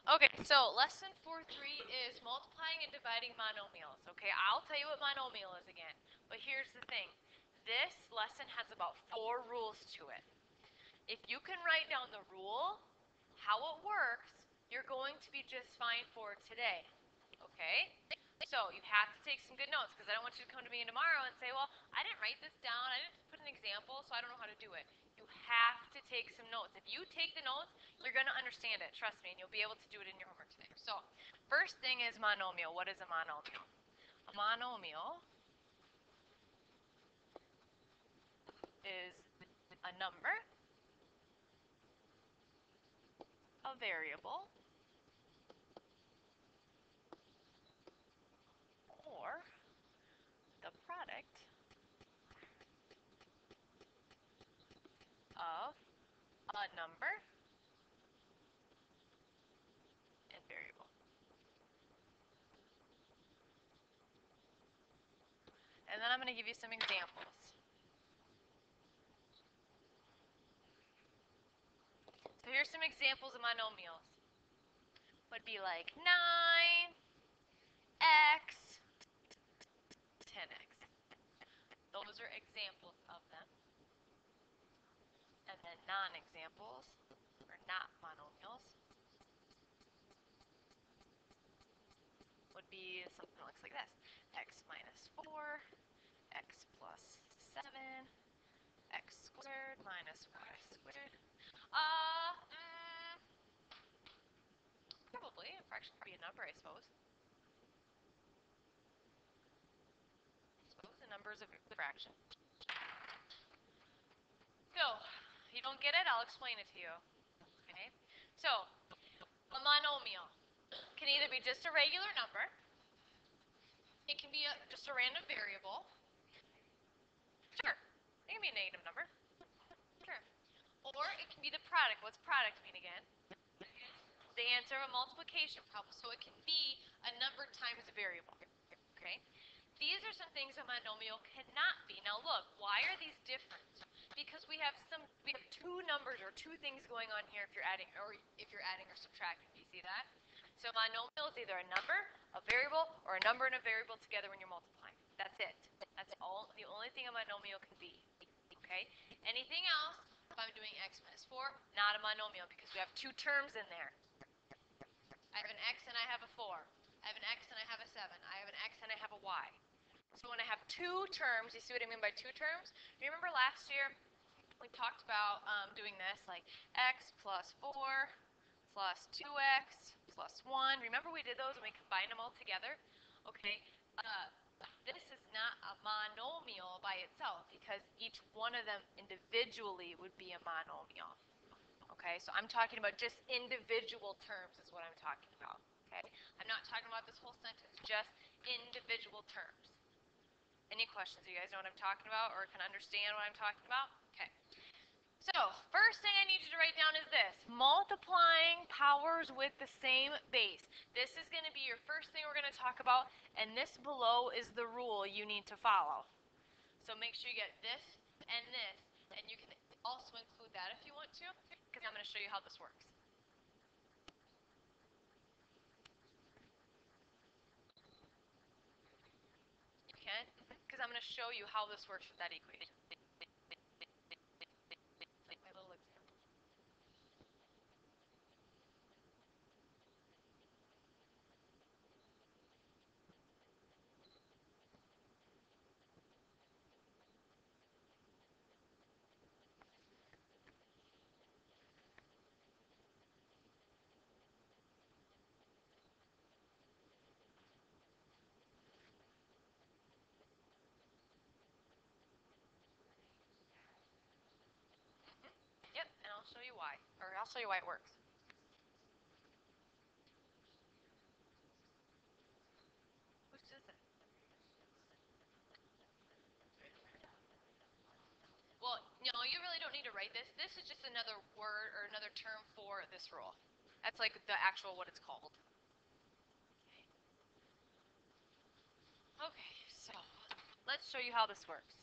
Okay, so lesson 4.3 is multiplying and dividing monomials. Okay, I'll tell you what monomial is again. But here's the thing. This lesson has about 4 rules to it. If you can write down the rule, how it works, you're going to be just fine for today. Okay? So you have to take some good notes because I don't want you to come to me tomorrow and say, well, I didn't write this down. I didn't put an example, so I don't know how to do it. You have to take some notes. If you take the notes, you're going to understand it. Trust me, and you'll be able to do it in your homework today. So first thing is monomial. What is a monomial? A monomial is a number, a variable, or the product of a number and variable. And then I'm going to give you some examples. So here's some examples of monomials. Would be like 9x, 10x. Those are examples of them. And then non-examples, or not monomials, would be something that looks like this. X minus 4, x plus 7, x squared minus y squared. Probably. A fraction could be a number, I suppose. A number is a fraction. So, you don't get it? I'll explain it to you. Okay? So, a monomial can either be just a regular number, it can be just a random variable. Sure. It can be a negative number. Sure. Or it can be the product. What's product mean again? The answer of a multiplication problem. So it can be a number times a variable. Okay? These are some things a monomial cannot be. Now look, why are these different? Because we have two numbers or two things going on here if you're adding or subtracting. Do you see that? So a monomial is either a number, a variable, or a number and a variable together when you're multiplying. That's it. That's the only thing a monomial can be. Okay? Anything else, if I'm doing x minus 4, not a monomial because we have two terms in there. I have an x and I have a 4. I have an x and I have a 7. I have an x and I have a y. So when I have two terms, you see what I mean by two terms? You remember last year we talked about doing this, like x plus 4 plus 2x plus 1. Remember we did those and we combined them all together? Okay, this is not a monomial by itself because each one of them individually would be a monomial. Okay, so I'm talking about just individual terms is what I'm talking about. Okay, I'm not talking about this whole sentence, just individual terms. Any questions? You guys know what I'm talking about or can understand what I'm talking about? Okay. So, first thing I need you to write down is this. Multiplying powers with the same base. This is going to be your first thing we're going to talk about, and this below is the rule you need to follow. So make sure you get this, and you can also include that if you want to, because I'm going to show you how this works. You can, because I'm going to show you how this works with that equation. Like my little example. Yep, and I'll show you why, or I'll show you why it works. Who says that? Well, no, you really don't need to write this. This is just another word or another term for this rule. That's like the actual what it's called. Okay, so let's show you how this works.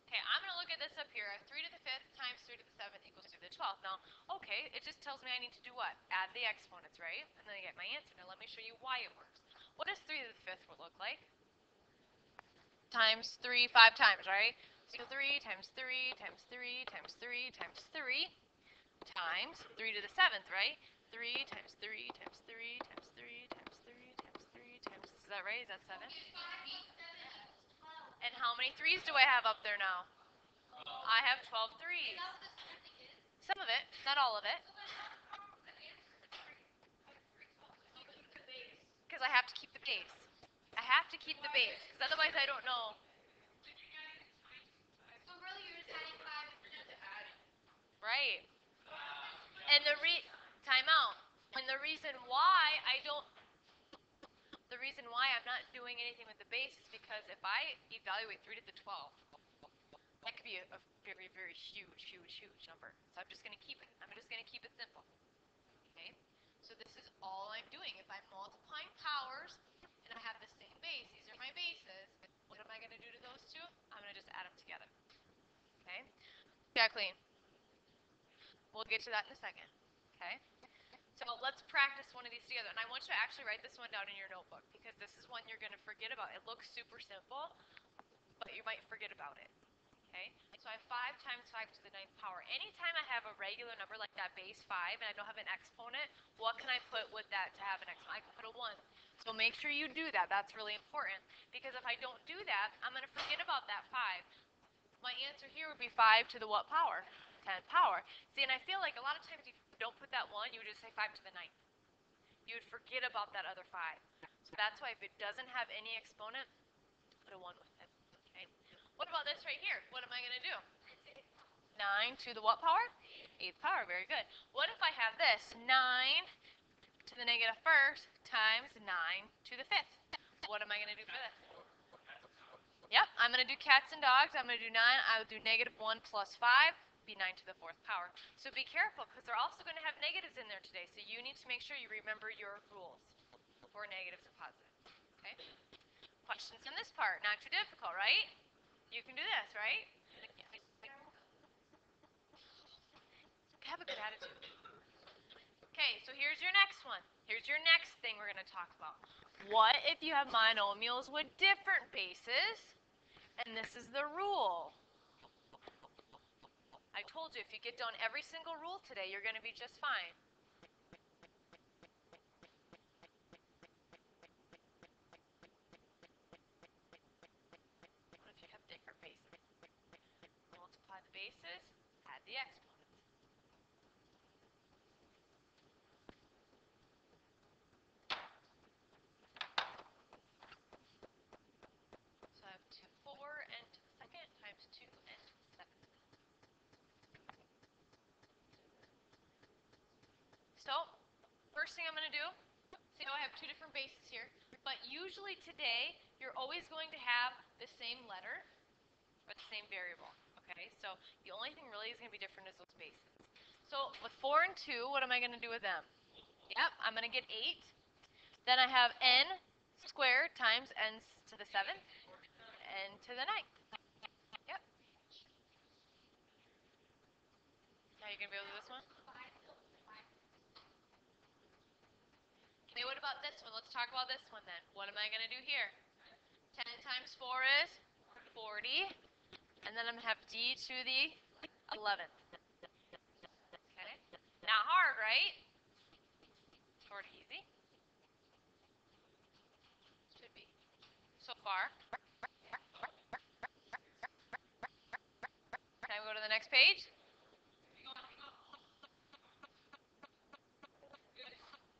Okay, I'm going to look at this up here. 3 to the 5th times 3 to the 7th equals 2 to the 12th. Now, okay, it just tells me I need to do what? Add the exponents, right? And then I get my answer. Now let me show you why it works. What does 3 to the 5th look like? Times 3, 5 times, right? So 3 times 3 times 3 times 3 times 3 times 3 to the 7th, right? 3 times 3 times 3 times 3 times 3 times 3 times, is that right? Is that 7? And how many 3's do I have up there now? I have 12 3's. Some of it, not all of it. Because I have to keep the base. I have to keep the base, because otherwise I don't know. Right. And time out. And the reason why I'm not doing anything with the base is because if I evaluate 3 to the 12th, that could be a very, very huge, huge, huge number. So I'm just going to keep it. I'm just going to keep it simple. Okay? So this is all I'm doing. If I'm multiplying powers and I have the same base, these are my bases, what am I going to do to those two? I'm going to just add them together. Okay? Jacqueline, we'll get to that in a second. Okay? So let's practice one of these together. And I want you to actually write this one down in your notebook because this is one you're going to forget about. It looks super simple, but you might forget about it. Okay? So I have 5 times 5 to the 9th power. Anytime I have a regular number like that base 5 and I don't have an exponent, what can I put with that to have an exponent? I can put a 1. So make sure you do that. That's really important because if I don't do that, I'm going to forget about that 5. My answer here would be 5 to the what power? 10th power. See, and I feel like a lot of times you don't put that 1, you would just say 5 to the 9th. You would forget about that other 5. So that's why if it doesn't have any exponent, put a 1 with it. Okay. What about this right here? What am I going to do? 9 to the what power? 8th power. Very good. What if I have this? 9 to the negative 1st times 9 to the 5th. What am I going to do for this? Yep, I'm going to do cats and dogs. I'm going to do 9. I will do negative 1 plus 5, be 9 to the 4th power. So be careful because they're also going to have negatives in there today. So you need to make sure you remember your rules for negatives and positives. Okay? Questions in this part. Not too difficult, right? You can do this, right? Have a good attitude. Okay, so here's your next one. Here's your next thing we're going to talk about. What if you have monomials with different bases, and this is the rule? I told you, if you get done every single rule today, you're going to be just fine. What if you have different bases? Multiply the bases, add the exponents. So I have 2, 4, n to the 2nd times 2, n to the 7th. So, first thing I'm going to do, see how I have 2 different bases here, but usually today, you're always going to have the same letter or the same variable, okay? So the only thing really is going to be different is those bases. So with 4 and 2, what am I going to do with them? Yep, I'm going to get 8. Then I have n squared times n to the 7th, n to the 9th. Yep. Now you going to be able to do this one? Okay, what about this one? Let's talk about this one then. What am I going to do here? 10 times 4 is 40. And then I'm going to have d to the 11th. Okay. Not hard, right? Sort of easy. Should be. So far. Can we go to the next page?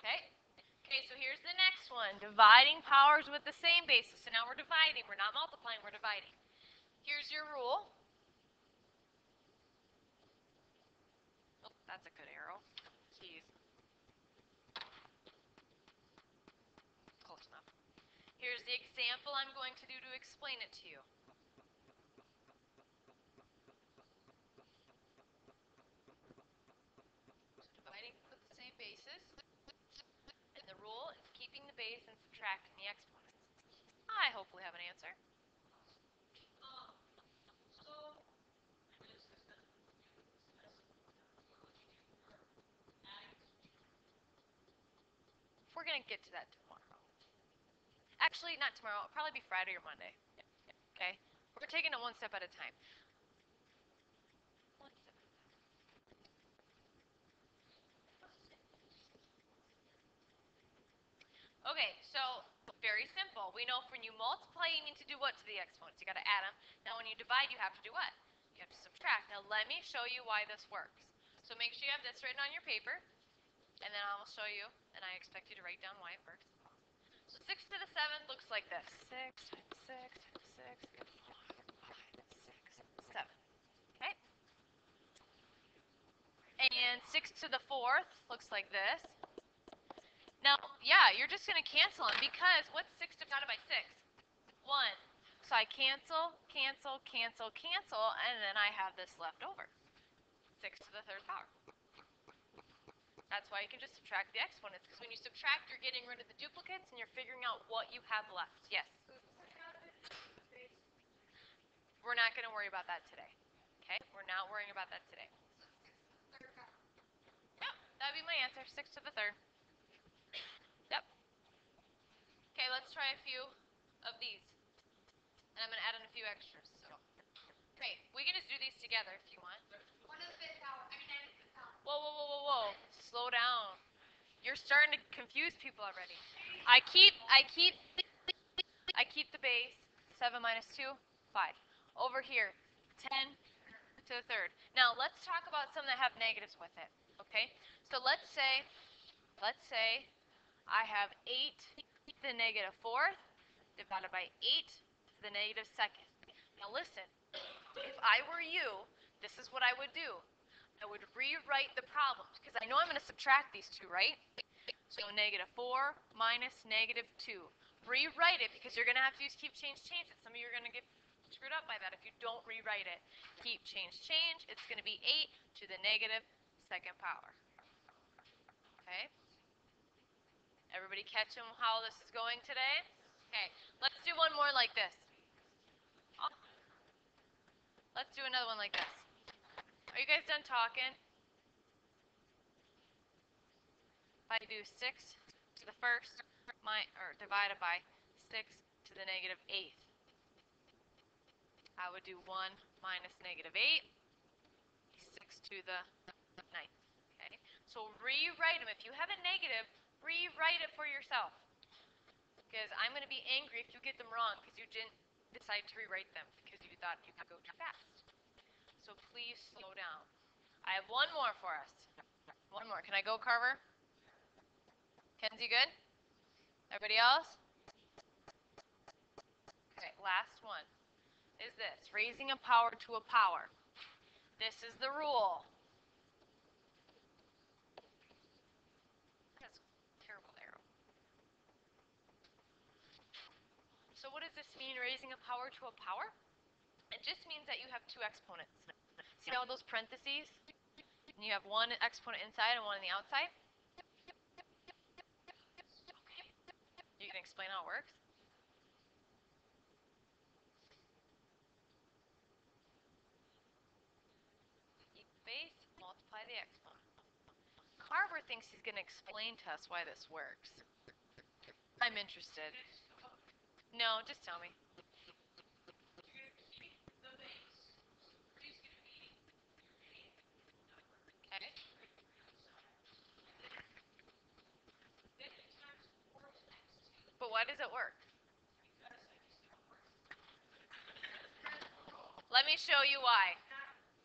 Okay. Okay, so here's the next one. Dividing powers with the same basis. So now we're dividing. We're not multiplying, we're dividing. Here's your rule. Oh, that's a good arrow. Jeez. Close enough. Here's the example I'm going to do to explain it to you. So dividing with the same basis. And the rule is keeping the base and subtracting the exponents. I hopefully have an answer. we're going to get to that tomorrow. Actually, not tomorrow. It'll probably be Friday or Monday. Okay? We're taking it one step at a time. One step. Okay, so very simple. We know when you multiply, you need to do what to the exponents? You got to add them. Now, when you divide, you have to do what? You have to subtract. Now, let me show you why this works. So make sure you have this written on your paper, and then I'll show you, and I expect you to write down why it works. So 6 to the 7th looks like this. 6 times 6 times 6 times 6, 7. Okay? And 6 to the 4th looks like this. Now, yeah, you're just going to cancel them because what's 6 divided by 6? 1. So I cancel, cancel, cancel, cancel, and then I have this left over. 6 to the 3rd power. That's why you can just subtract the exponents, because when you subtract, you're getting rid of the duplicates, and you're figuring out what you have left. Yes? We're not going to worry about that today. Okay? We're not worrying about that today. Yep, that would be my answer, 6 to the 3rd. Yep. Okay, let's try a few of these. And I'm going to add in a few extras. So. Okay, we can just do these together if you want. 1 to the 5th power. Whoa, whoa, whoa, whoa, whoa. Slow down. You're starting to confuse people already. I keep the base. 7 minus 2, 5. Over here, 10 to the 3rd. Now, let's talk about some that have negatives with it. Okay? So let's say I have 8 to the negative 4th divided by 8 to the negative 2nd. Now listen, if I were you, this is what I would do. I would rewrite the problems, because I know I'm going to subtract these two, right? So negative 4 minus negative 2. Rewrite it, because you're going to have to use keep, change, change it. Some of you are going to get screwed up by that if you don't rewrite it. Keep, change, change. It's going to be 8 to the negative 2nd power. Okay? Everybody catching how this is going today? Okay, let's do one more like this. Oh. Let's do another one like this. Are you guys done talking? If I do 6 to the 1st, divided by 6 to the negative 8th, I would do 1 minus negative 8, 6 to the 9th. Okay? So rewrite them. If you have a negative, rewrite it for yourself. Because I'm going to be angry if you get them wrong because you didn't decide to rewrite them because you thought you could go too fast. So please slow down. I have one more for us. One more. Can I go, Carver? Kenzie, good? Everybody else? Okay, last one is this. Raising a power to a power. This is the rule. That's a terrible arrow. So what does this mean, raising a power to a power? It just means that you have two exponents. See all those parentheses? And you have one exponent inside and one on the outside? Okay. You can explain how it works? Base, multiply the exponent. Carver thinks he's going to explain to us why this works. I'm interested. No, just tell me. Okay. But why does it work? Let me show you why.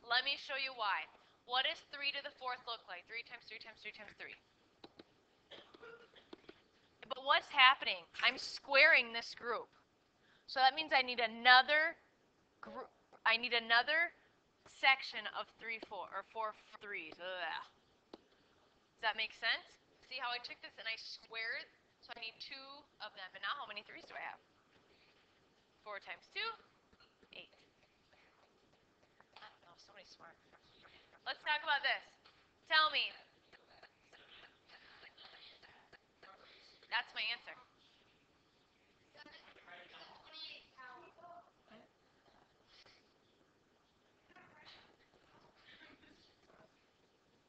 Let me show you why. What does 3 to the 4th look like? 3 times 3 times 3 times 3. But what's happening? I'm squaring this group. So that means I need another group. I need another section of 3, 4, or 4 threes. Ugh. Does that make sense? See how I took this and I squared? So I need 2 of them. And now how many 3s do I have? 4 times 2, 8. I don't know, somebody's smart. Let's talk about this. Tell me. That's my answer.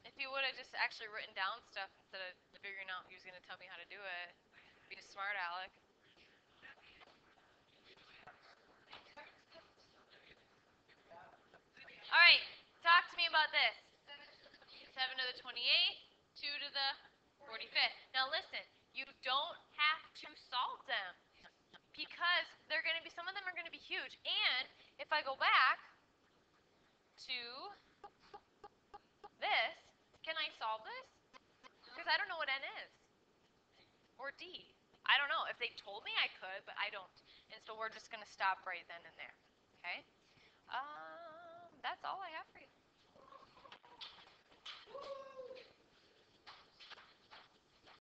If you would have just actually written down stuff instead of figuring out he was going to tell me how to do it. Be smart, Alec. All right, talk to me about this. 7 to the 28th, 2 to the 45th. Now listen, you don't have to solve them because they're going to be, some of them are going to be huge. And if I go back to this, can I solve this? Because I don't know what n is or d. I don't know. If they told me I could, but I don't. And so we're just going to stop right then and there. Okay? That's all I have for you.